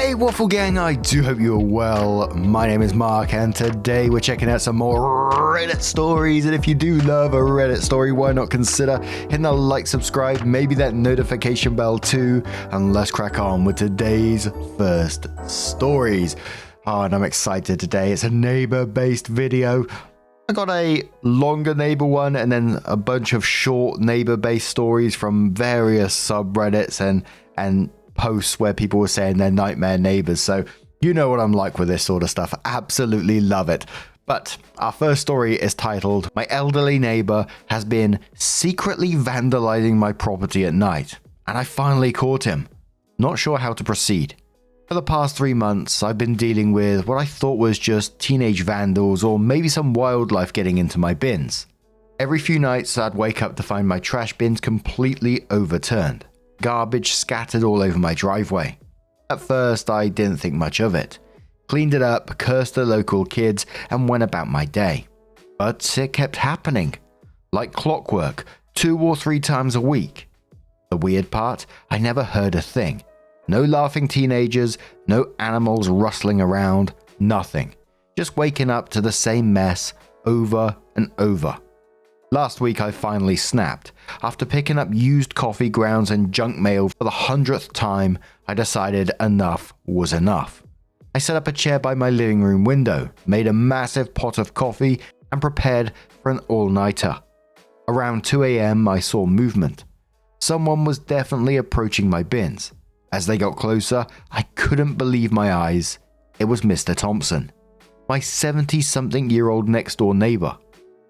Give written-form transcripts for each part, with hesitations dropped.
Hey Waffle Gang, I do hope you're well. My name is Mark and today we're checking out some more Reddit stories, and if you do love a Reddit story, why not consider hitting the like, subscribe, maybe that notification bell too, and let's crack on with today's first stories. And I'm excited today. It's a neighbor-based video. I got a longer neighbor one and then a bunch of short neighbor-based stories from various subreddits and posts where people were saying they're nightmare neighbors. So you know what I'm like with this sort of stuff. Absolutely love it. But our first story is titled, "My elderly neighbor has been secretly vandalizing my property at night, and I finally caught him. Not sure how to proceed. For the past 3 months, I've been dealing with what I thought was just teenage vandals or maybe some wildlife getting into my bins. Every few nights, I'd wake up to find my trash bins completely overturned. Garbage scattered all over my driveway. At first, I didn't think much of it. Cleaned it up, cursed the local kids, and went about my day. But it kept happening. Like clockwork, 2 or 3 times a week. The weird part, I never heard a thing. No laughing teenagers, no animals rustling around, nothing. Just waking up to the same mess over and over. Last week I finally snapped. After picking up used coffee grounds and junk mail for the 100th time, I decided enough was enough. I set up a chair by my living room window, made a massive pot of coffee, and prepared for an all-nighter. Around 2 a.m. I saw movement. Someone was definitely approaching my bins. As they got closer, I couldn't believe my eyes. It was Mr. Thompson, my 70-something-year-old next-door neighbor.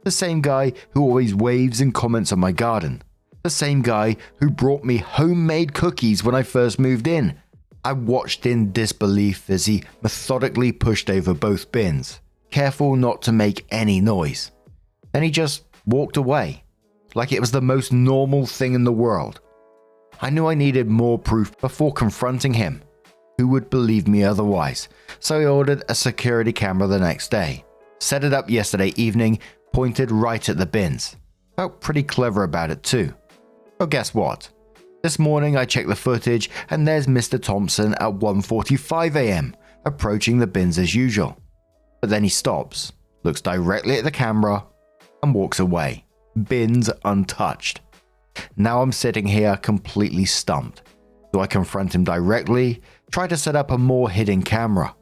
The same guy who always waves and comments on my garden. The same guy who brought me homemade cookies when I first moved in. I watched in disbelief as he methodically pushed over both bins, careful not to make any noise. Then he just walked away, like it was the most normal thing in the world. I knew I needed more proof before confronting him. Who would believe me otherwise? So I ordered a security camera the next day. Set it up yesterday evening, pointed right at the bins. Felt pretty clever about it too. Well, guess what? This morning I checked the footage and there's Mr. Thompson at 1:45 a.m. approaching the bins as usual. But then he stops, looks directly at the camera, and walks away. Bins untouched. Now I'm sitting here completely stumped. Do I confront him directly? Try to set up a more hidden camera?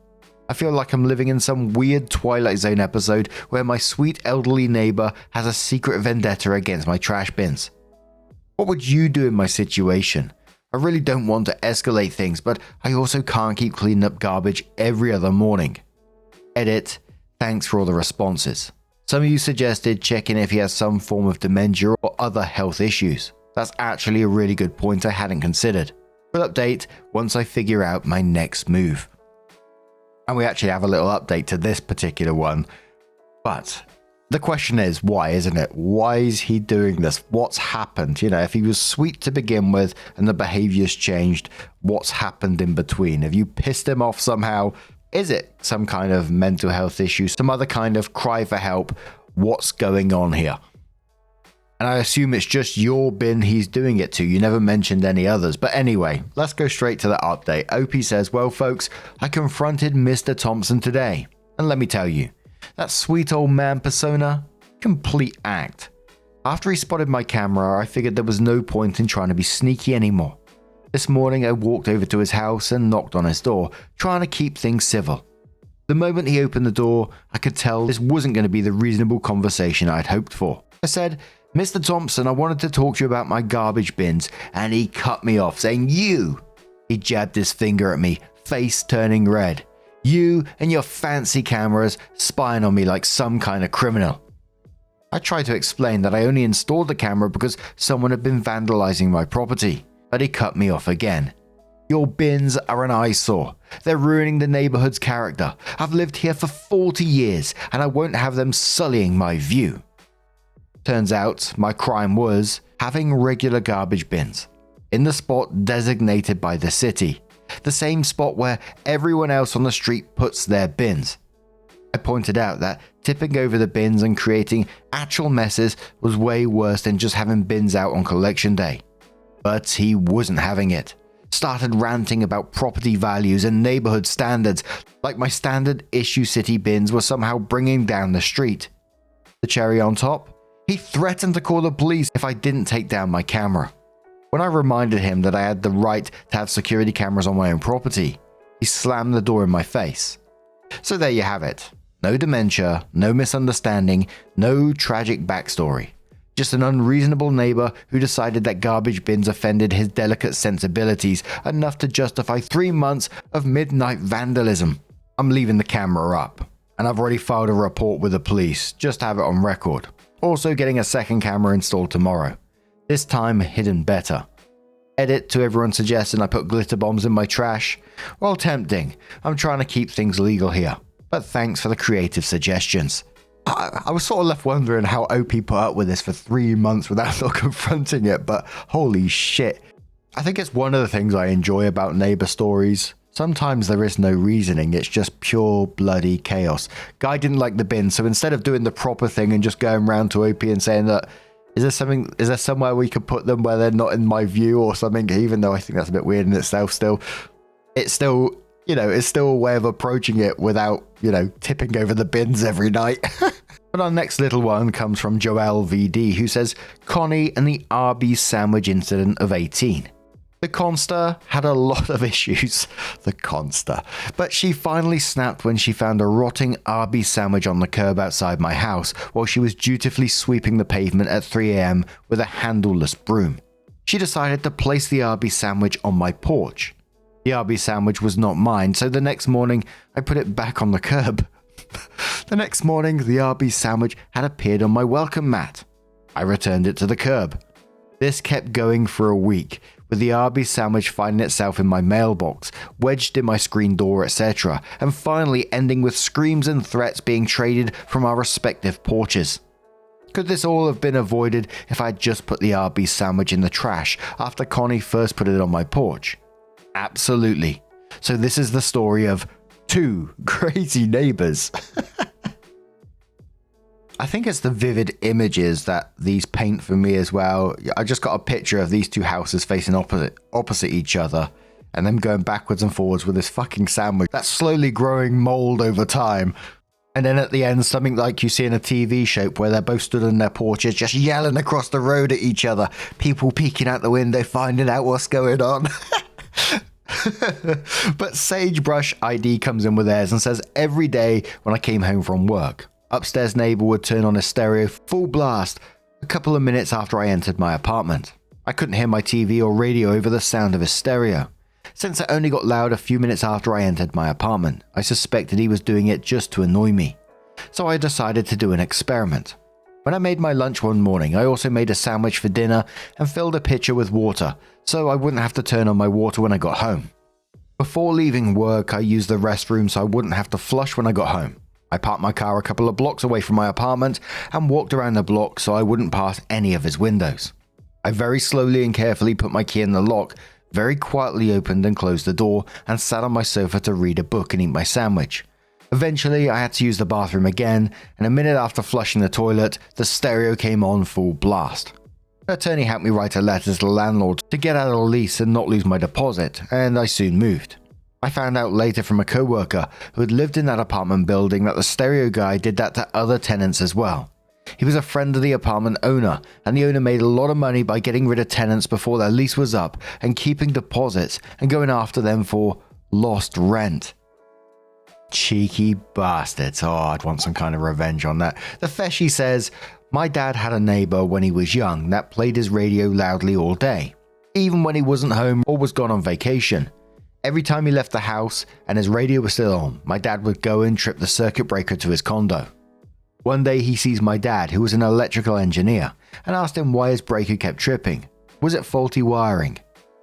I feel like I'm living in some weird Twilight Zone episode where my sweet elderly neighbor has a secret vendetta against my trash bins. What would you do in my situation? I really don't want to escalate things, but I also can't keep cleaning up garbage every other morning. Edit. Thanks for all the responses. Some of you suggested checking if he has some form of dementia or other health issues. That's actually a really good point I hadn't considered. We'll update once I figure out my next move." And we actually have a little update to this particular one. But the question is, why, isn't it? Why is he doing this? What's happened? You know, if he was sweet to begin with and the behavior's changed, what's happened in between? Have you pissed him off somehow? Is it some kind of mental health issue? Some other kind of cry for help? What's going on here? And I assume it's just your bin he's doing it to. You never mentioned any others. But anyway, let's go straight to the update. OP says, "Well, folks, I confronted Mr. Thompson today. And let me tell you, that sweet old man persona, complete act. After he spotted my camera, I figured there was no point in trying to be sneaky anymore. This morning, I walked over to his house and knocked on his door, trying to keep things civil. The moment he opened the door, I could tell this wasn't going to be the reasonable conversation I'd hoped for. I said, 'Mr. Thompson, I wanted to talk to you about my garbage bins,' and he cut me off, saying, 'You!' He jabbed his finger at me, face turning red. 'You and your fancy cameras spying on me like some kind of criminal.' I tried to explain that I only installed the camera because someone had been vandalizing my property, but he cut me off again. 'Your bins are an eyesore. They're ruining the neighborhood's character. I've lived here for 40 years and I won't have them sullying my view.' Turns out my crime was having regular garbage bins in the spot designated by the city, the same spot where everyone else on the street puts their bins. I pointed out that tipping over the bins and creating actual messes was way worse than just having bins out on collection day. But he wasn't having it. started ranting about property values and neighborhood standards, like my standard issue city bins were somehow bringing down the street. The cherry on top? He threatened to call the police if I didn't take down my camera. When I reminded him that I had the right to have security cameras on my own property, he slammed the door in my face. So there you have it. No dementia, no misunderstanding, no tragic backstory. Just an unreasonable neighbor who decided that garbage bins offended his delicate sensibilities enough to justify 3 months of midnight vandalism. I'm leaving the camera up, and I've already filed a report with the police, just to have it on record. Also getting a second camera installed tomorrow. This time hidden better. Edit to everyone suggesting I put glitter bombs in my trash. Well, tempting. I'm trying to keep things legal here. But thanks for the creative suggestions. I was sort of left wondering how OP put up with this for 3 months without not confronting it, but holy shit. I think it's one of the things I enjoy about neighbor stories. Sometimes there is no reasoning, it's just pure bloody chaos. Guy didn't like the bin, so instead of doing the proper thing and just going round to OP and saying that, is there somewhere we could put them where they're not in my view or something, even though I think that's a bit weird in itself still. It's still a way of approaching it without, tipping over the bins every night. But our next little one comes from Joelle VD, who says, Connie and the Arby's sandwich incident of 18. The Conster had a lot of issues, but she finally snapped when she found a rotting Arby's sandwich on the curb outside my house while she was dutifully sweeping the pavement at 3 a.m. with a handleless broom. She decided to place the Arby's sandwich on my porch. The Arby's sandwich was not mine, so the next morning I put it back on the curb. The next morning, the Arby's sandwich had appeared on my welcome mat. I returned it to the curb. This kept going for a week, with the Arby's sandwich finding itself in my mailbox, wedged in my screen door, etc., and finally ending with screams and threats being traded from our respective porches. Could this all have been avoided if I had just put the Arby's sandwich in the trash after Connie first put it on my porch? Absolutely. So this is the story of 2 crazy neighbors. I think it's the vivid images that these paint for me as well. I just got a picture of these 2 houses facing opposite each other and them going backwards and forwards with this fucking sandwich that's slowly growing mold over time. And then at the end, something like you see in a TV show where they're both stood on their porches just yelling across the road at each other. People peeking out the window, finding out what's going on. But Sagebrush ID comes in with theirs and says, every day when I came home from work, upstairs neighbor would turn on his stereo full blast a couple of minutes after I entered my apartment. I couldn't hear my TV or radio over the sound of his stereo. Since it only got loud a few minutes after I entered my apartment, I suspected he was doing it just to annoy me. So I decided to do an experiment. When I made my lunch one morning, I also made a sandwich for dinner and filled a pitcher with water, so I wouldn't have to turn on my water when I got home. Before leaving work, I used the restroom so I wouldn't have to flush when I got home. I parked my car a couple of blocks away from my apartment and walked around the block so I wouldn't pass any of his windows. I very slowly and carefully put my key in the lock, very quietly opened and closed the door, and sat on my sofa to read a book and eat my sandwich. Eventually, I had to use the bathroom again, and a minute after flushing the toilet, the stereo came on full blast. The attorney helped me write a letter to the landlord to get out of the lease and not lose my deposit, and I soon moved. I found out later from a co-worker who had lived in that apartment building that the stereo guy did that to other tenants as well. He was a friend of the apartment owner, and the owner made a lot of money by getting rid of tenants before their lease was up and keeping deposits and going after them for lost rent. Cheeky bastards. Oh, I'd want some kind of revenge on that. The Feshi says, my dad had a neighbor when he was young that played his radio loudly all day, even when he wasn't home or was gone on vacation. Every time he left the house and his radio was still on, my dad would go and trip the circuit breaker to his condo. One day he sees my dad, who was an electrical engineer, and asked him why his breaker kept tripping. Was it faulty wiring?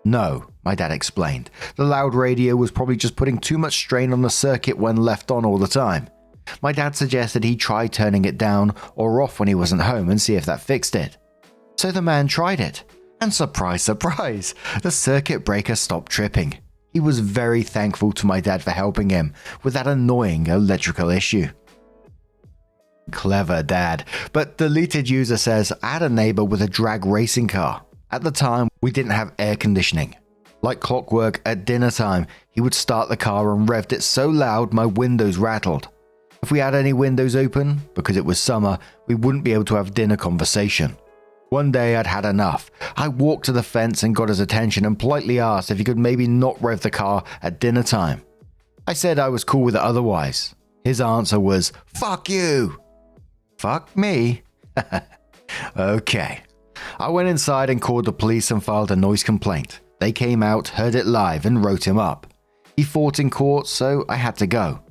No, my dad explained. The loud radio was probably just putting too much strain on the circuit when left on all the time. My dad suggested he try turning it down or off when he wasn't home and see if that fixed it. So the man tried it, and surprise, surprise, the circuit breaker stopped tripping. He was very thankful to my dad for helping him with that annoying electrical issue. Clever dad. But deleted user says, I had a neighbor with a drag racing car. At the time, we didn't have air conditioning. Like clockwork, at dinner time, he would start the car and revved it so loud my windows rattled. If we had any windows open, because it was summer, we wouldn't be able to have dinner conversation. One day I'd had enough. I walked to the fence and got his attention and politely asked if he could maybe not rev the car at dinner time. I said I was cool with it otherwise. His answer was, "Fuck you." Fuck me? Okay. I went inside and called the police and filed a noise complaint. They came out, heard it live, and wrote him up. He fought in court, so I had to go.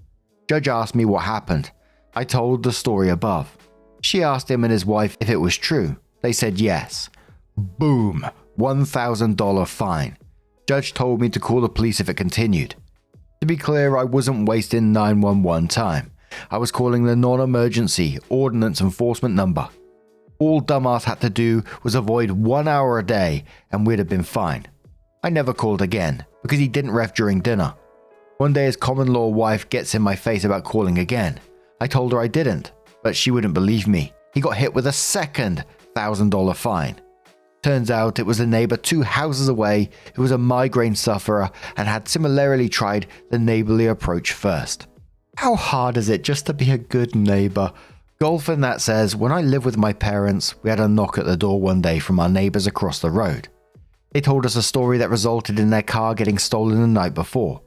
Judge asked me what happened. I told the story above. She asked him and his wife if it was true. They said yes. Boom, $1,000 fine. Judge told me to call the police if it continued. To be clear, I wasn't wasting 911 time. I was calling the non-emergency ordnance enforcement number. All dumbass had to do was avoid 1 hour a day and we'd have been fine. I never called again because he didn't rev during dinner. One day his common law wife gets in my face about calling again. I told her I didn't, but she wouldn't believe me. He got hit with a second $1,000 fine. Turns out it was a neighbor 2 houses away who was a migraine sufferer and had similarly tried the neighborly approach first. How hard is it just to be a good neighbor? Golf in that says, when I lived with my parents, we had a knock at the door one day from our neighbors across the road. They told us a story that resulted in their car getting stolen the night before.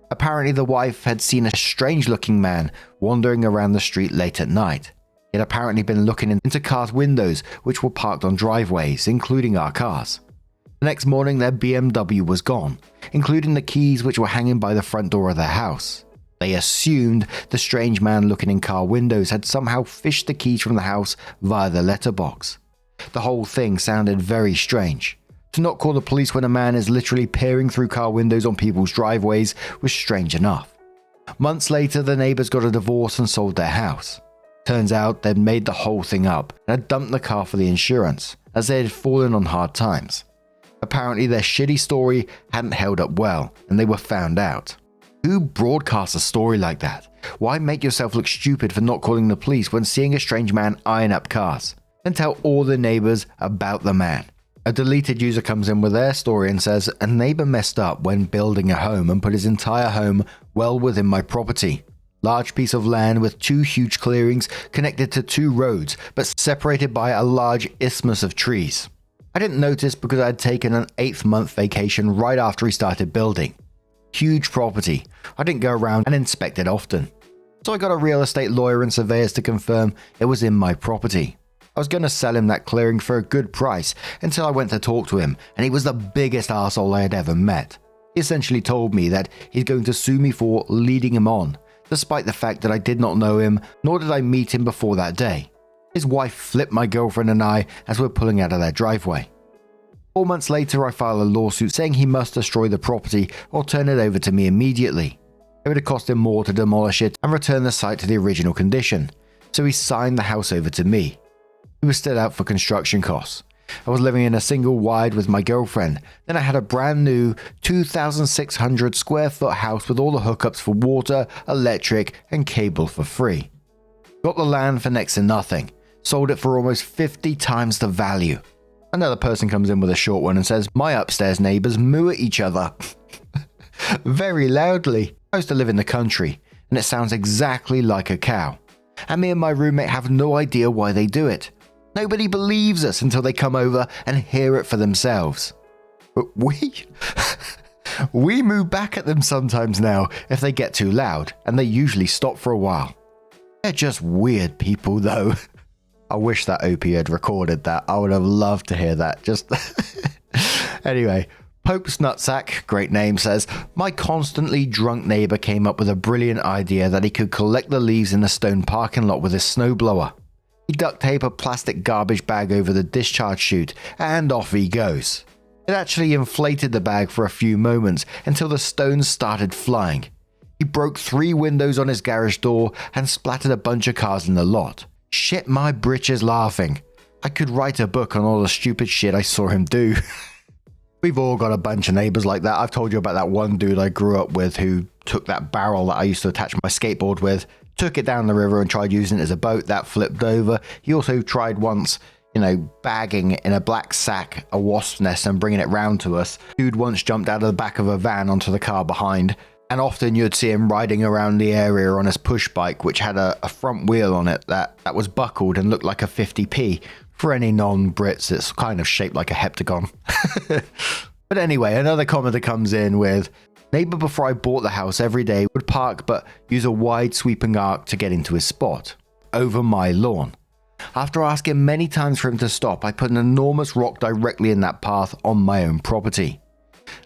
Apparently the wife had seen a strange looking man wandering around the street late at night. He had apparently been looking into cars' windows which were parked on driveways, including our cars. The next morning their BMW was gone, including the keys which were hanging by the front door of their house. They assumed the strange man looking in car windows had somehow fished the keys from the house via the letterbox. The whole thing sounded very strange. To not call the police when a man is literally peering through car windows on people's driveways was strange enough. Months later, the neighbors got a divorce and sold their house. Turns out they'd made the whole thing up and had dumped the car for the insurance, as they had fallen on hard times. Apparently their shitty story hadn't held up well, and they were found out. Who broadcasts a story like that? Why make yourself look stupid for not calling the police when seeing a strange man eyeing up cars? And tell all the neighbors about the man. A deleted user comes in with their story and says, a neighbor messed up when building a home and put his entire home well within my property. Large piece of land with 2 huge clearings connected to 2 roads, but separated by a large isthmus of trees. I didn't notice because I had taken an 8th-month vacation right after he started building. Huge property. I didn't go around and inspect it often. So I got a real estate lawyer and surveyors to confirm it was in my property. I was going to sell him that clearing for a good price until I went to talk to him, and he was the biggest arsehole I had ever met. He essentially told me that he's going to sue me for leading him on, despite the fact that I did not know him, nor did I meet him before that day. His wife flipped my girlfriend and I as we're pulling out of their driveway. 4 months later, I filed a lawsuit saying he must destroy the property or turn it over to me immediately. It would have cost him more to demolish it and return the site to the original condition, so he signed the house over to me. He was still out for construction costs. I was living in a single wide with my girlfriend. Then I had a brand new 2,600 square foot house with all the hookups for water, electric, and cable for free. Got the land for next to nothing. Sold it for almost 50 times the value. Another person comes in with a short one and says, my upstairs neighbors moo at each other. Very loudly. I used to live in the country, and it sounds exactly like a cow. And me and my roommate have no idea why they do it. Nobody believes us until they come over and hear it for themselves. But we moo back at them sometimes now if they get too loud, and they usually stop for a while. They're just weird people though. I wish that OP had recorded that. I would have loved to hear that. Just anyway, Pope's Nutsack, great name, says, my constantly drunk neighbor came up with a brilliant idea that he could collect the leaves in the stone parking lot with his snowblower. He duct taped a plastic garbage bag over the discharge chute, and off he goes. It actually inflated the bag for a few moments until the stones started flying. He broke 3 windows on his garage door and splattered a bunch of cars in the lot. Shit my britches laughing. I could write a book on all the stupid shit I saw him do. We've all got a bunch of neighbors like that. I've told you about that one dude I grew up with who took that barrel that I used to attach my skateboard with, took it down the river and tried using it as a boat. That flipped over. He also tried once, bagging in a black sack a wasp nest and bringing it round to us. Dude once jumped out of the back of a van onto the car behind, and often you'd see him riding around the area on his push bike, which had a front wheel on it that was buckled and looked like a 50p. For any non-Brits, it's kind of shaped like a heptagon. But anyway, another commenter comes in with, neighbor before I bought the house every day would park but use a wide sweeping arc to get into his spot, over my lawn. After asking many times for him to stop, I put an enormous rock directly in that path on my own property.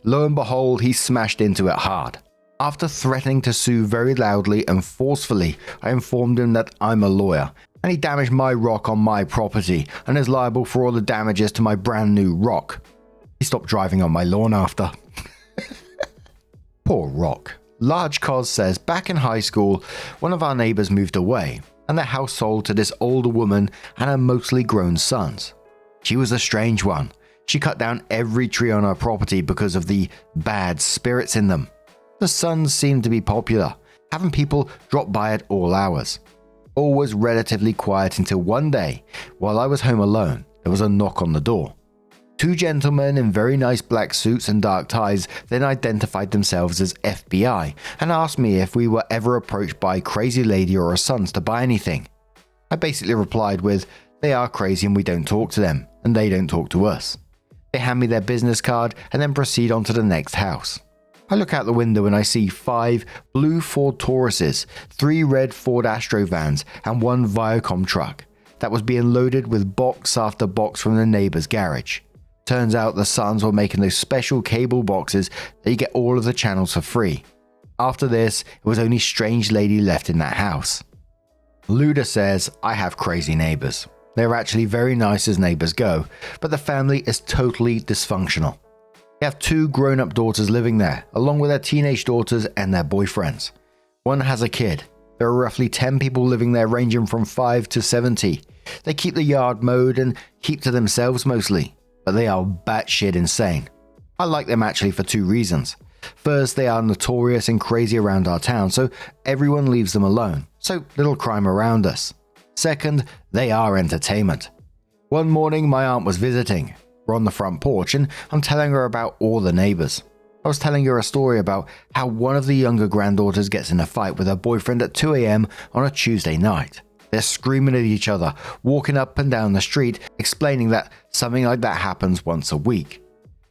Lo and behold, he smashed into it hard. After threatening to sue very loudly and forcefully, I informed him that I'm a lawyer, and he damaged my rock on my property and is liable for all the damages to my brand new rock. He stopped driving on my lawn after. Poor rock. Large Cos says, back in high school, one of our neighbors moved away, and their house sold to this older woman and her mostly grown sons. She was a strange one. She cut down every tree on her property because of the bad spirits in them. The sons seemed to be popular, having people drop by at all hours. All was relatively quiet until one day, while I was home alone, there was a knock on the door. Two gentlemen in very nice black suits and dark ties then identified themselves as FBI and asked me if we were ever approached by a crazy lady or her sons to buy anything. I basically replied with, they are crazy and we don't talk to them, and they don't talk to us. They hand me their business card and then proceed on to the next house. I look out the window and I see 5 blue Ford Tauruses, 3 red Ford Astro vans, and 1 Viacom truck that was being loaded with box after box from the neighbor's garage. Turns out the sons were making those special cable boxes that you get all of the channels for free. After this, it was only strange lady left in that house. Luda says, I have crazy neighbors. They're actually very nice as neighbors go, but the family is totally dysfunctional. They have 2 grown-up daughters living there, along with their teenage daughters and their boyfriends. One has a kid. There are roughly 10 people living there, ranging from 5 to 70. They keep the yard mowed and keep to themselves mostly, but they are batshit insane. I like them actually for 2 reasons. First, they are notorious and crazy around our town, so everyone leaves them alone, so little crime around us. Second, they are entertainment. One morning, my aunt was visiting. We're on the front porch and I'm telling her about all the neighbors. I was telling her a story about how one of the younger granddaughters gets in a fight with her boyfriend at 2 a.m. on a Tuesday night. They're screaming at each other, walking up and down the street, explaining that something like that happens once a week.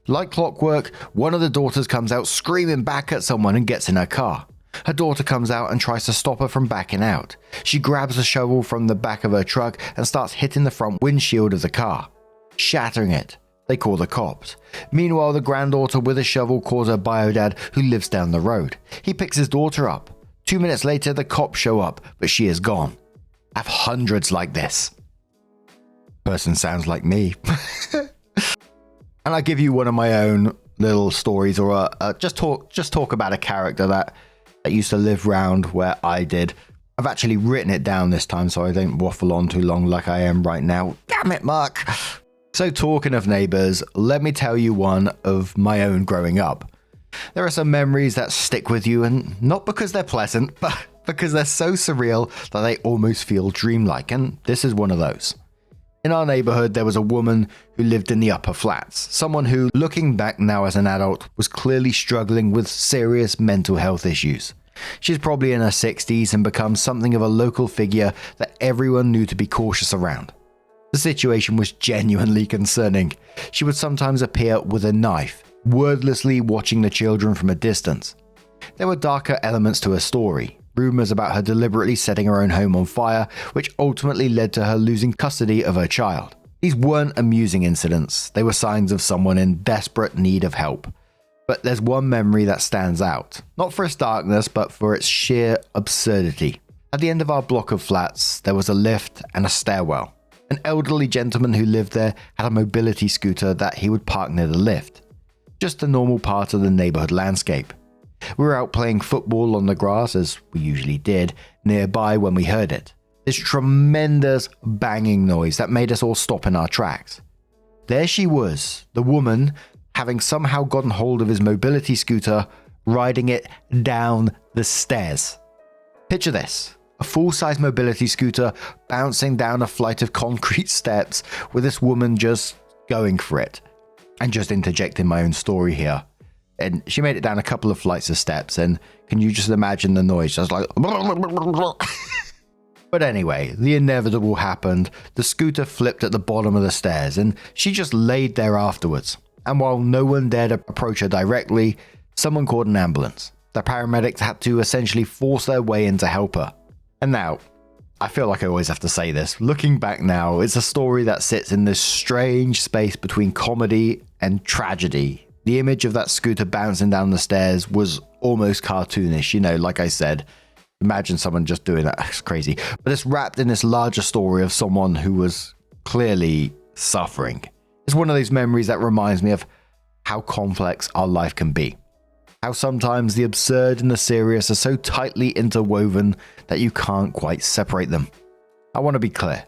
Like clockwork, one of the daughters comes out screaming back at someone and gets in her car. Her daughter comes out and tries to stop her from backing out. She grabs a shovel from the back of her truck and starts hitting the front windshield of the car, shattering it. They call the cops. Meanwhile, the granddaughter with a shovel calls her bio-dad, who lives down the road. He picks his daughter up. 2 minutes later, the cops show up, but she is gone. I have hundreds like this. Person sounds like me. And I give you one of my own little stories, or just talk about a character that used to live round where I did. I've actually written it down this time so I don't waffle on too long like I am right now. Damn it, Mark. So talking of neighbors, let me tell you one of my own growing up. There are some memories that stick with you, and not because they're pleasant, but because they're so surreal that they almost feel dreamlike, and this is one of those. In our neighborhood, there was a woman who lived in the upper flats, someone who, looking back now as an adult, was clearly struggling with serious mental health issues. She's probably in her 60s and become something of a local figure that everyone knew to be cautious around. The situation was genuinely concerning. She would sometimes appear with a knife, wordlessly watching the children from a distance. There were darker elements to her story, rumors about her deliberately setting her own home on fire, which ultimately led to her losing custody of her child. These weren't amusing incidents, they were signs of someone in desperate need of help. But there's one memory that stands out, not for its darkness, but for its sheer absurdity. At the end of our block of flats, there was a lift and a stairwell. An elderly gentleman who lived there had a mobility scooter that he would park near the lift. Just a normal part of the neighborhood landscape. We were out playing football on the grass, as we usually did, nearby when we heard it. This tremendous banging noise that made us all stop in our tracks. There she was, the woman, having somehow gotten hold of his mobility scooter, riding it down the stairs. Picture this. A full-size mobility scooter bouncing down a flight of concrete steps with this woman just going for it. And just interjecting my own story here. And she made it down a couple of flights of steps, and can you just imagine the noise? Just like... But anyway, the inevitable happened. The scooter flipped at the bottom of the stairs, and she just laid there afterwards. And while no one dared approach her directly, someone called an ambulance. The paramedics had to essentially force their way in to help her. And now, I feel like I always have to say this. Looking back now, it's a story that sits in this strange space between comedy and tragedy. The image of that scooter bouncing down the stairs was almost cartoonish, you know, like I said. Imagine someone just doing that. It's crazy. But it's wrapped in this larger story of someone who was clearly suffering. It's one of those memories that reminds me of how complex our life can be. How sometimes the absurd and the serious are so tightly interwoven that you can't quite separate them. I want to be clear.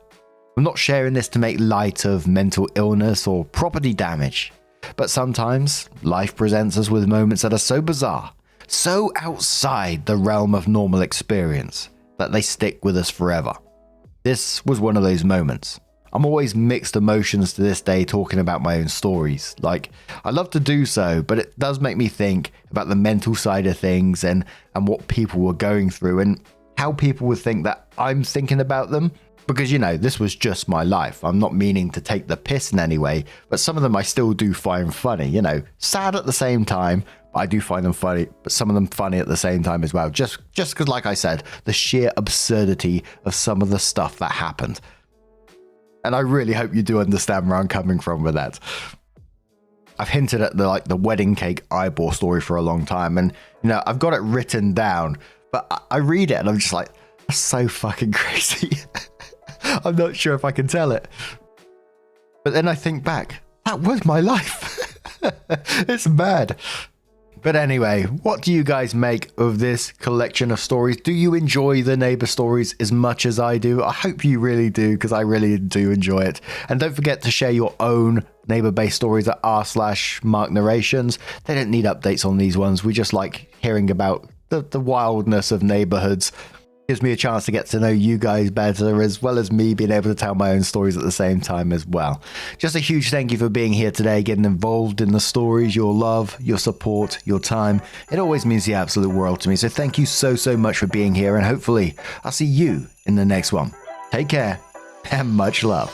I'm not sharing this to make light of mental illness or property damage. But sometimes life presents us with moments that are so bizarre, so outside the realm of normal experience, that they stick with us forever. This was one of those moments. I'm always mixed emotions to this day talking about my own stories. Like, I love to do so, but it does make me think about the mental side of things and what people were going through and how people would think that I'm thinking about them. Because, you know, this was just my life. I'm not meaning to take the piss in any way, but some of them I still do find funny, you know, sad at the same time. I do find them funny, but some of them funny at the same time as well. Just because, like I said, the sheer absurdity of some of the stuff that happened. And I really hope you do understand where I'm coming from with that. I've hinted at the wedding cake eyeball story for a long time, and you know I've got it written down, but I read it and I'm just like, that's so fucking crazy. I'm not sure if I can tell it. But then I think back, that was my life. It's mad. But anyway, what do you guys make of this collection of stories? Do you enjoy the neighbor stories as much as I do? I hope you really do, because I really do enjoy it. And don't forget to share your own neighbor-based stories at r/Mark Narrations. They don't need updates on these ones. We just like hearing about the wildness of neighborhoods. Gives me a chance to get to know you guys better, as well as me being able to tell my own stories at the same time as well. Just a huge thank you for being here today, getting involved in the stories, your love, your support, your time. It always means the absolute world to me. So thank you so much for being here, and hopefully I'll see you in the next one. Take care and much love.